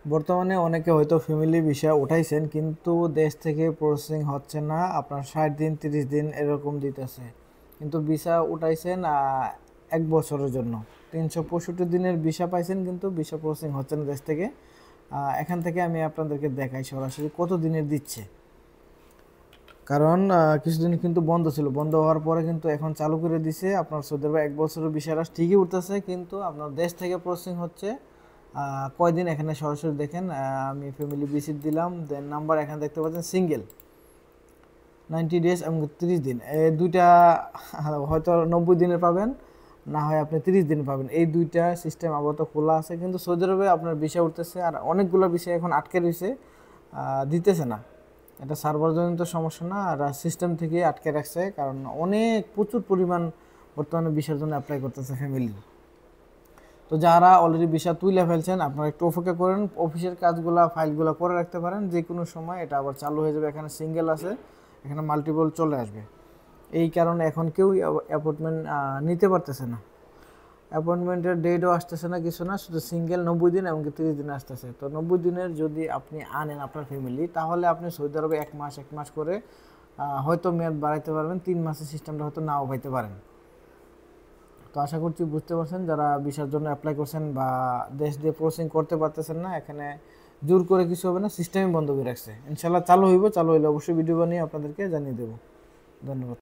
বর্তমানে অনেকে হয়তো ফ্যামিলি ভিসা উঠাইছেন কিন্তু দেশ থেকে প্রসেসিং হচ্ছে না, আপনার 60 দিন 30 দিন এরকম দিতেছে। কিন্তু ভিসা উঠাইছেন 1 বছরের জন্য, 365 দিনের ভিসা পাইছেন কিন্তু ভিসা প্রসেসিং হচ্ছে না দেশ থেকে। এখান থেকে আমি আপনাদেরকে দেখাই সরাসরি কত দিনের দিচ্ছে। কারণ কিছুদিন কিন্তু বন্ধ ছিল, বন্ধ হওয়ার পরে কিন্তু এখন চালু করে দিছে। আপনার সৌদি আরবে 1 বছরের ভিসাটা ঠিকই উঠতেছে, কিন্তু আপনার দেশ থেকে প্রসেসিং হচ্ছে কয়দিন এখানে সরাসরি দেখেন। আমি ফ্যামিলি ভিজিট দিলাম, দেন নাম্বার এখানে দেখতে পাচ্ছেন সিঙ্গেল 90 ডেজ এবং 30 দিন, এই দুইটা হয়তো 90 দিনের পাবেন, না হয় আপনি 30 দিন পাবেন। এই দুইটা সিস্টেম আপাতত খোলা আছে, কিন্তু সৌদি আরবে আপনার ভিসা উঠতেছে আর অনেকগুলো ভিসা এখন আটকে রয়েছে, দিতেছে না। এটা সার্ভার জনিত সমস্যা না, আর সিস্টেম থেকে আটকে রাখছে, কারণ অনেক প্রচুর পরিমাণ বর্তমানে ভিসার জন্য অ্যাপ্লাই করতেছে ফ্যামিলি। তো যারা অলরেডি ভিসা তুলে ফেলছেন আপনারা একটু অপেক্ষা করেন, অফিসের কাজগুলা ফাইলগুলো করে রাখতে পারেন, যে কোনো সময় এটা আবার চালু হয়ে যাবে। এখানে সিঙ্গেল আছে, এখানে মাল্টিপল চলে আসবে। এই কারণে এখন কেউ অ্যাপয়েন্টমেন্ট নিতে পারতেছে না, অ্যাপয়েন্টমেন্টের ডেটও আসতেছে না, কিছু না, শুধু সিঙ্গেল 90 দিন এবং 30 দিন আসতেছে। তো 90 দিনের যদি আপনি আনেন আপনার ফ্যামিলি, তাহলে আপনি সৌদি আরবে 1 মাস করে হয়তো মেয়াদ বাড়াইতে পারবেন, 3 মাসের সিস্টেমটা হয়তো নাও পাইতে পারেন। তো আশা করছি বুঝতে পারছেন, যারা ভিসার জন্য অ্যাপ্লাই করছেন বা দেশ দিয়ে প্রসেসিং করতে পারতেছেন না, এখানে জোর করে কিছু হবে না, সিস্টেমই বন্ধ করে রাখছে। ইনশাল্লাহ চালু হইব, চালু হইলে অবশ্যই ভিডিও বানিয়ে আপনাদেরকে জানিয়ে দেবো। ধন্যবাদ।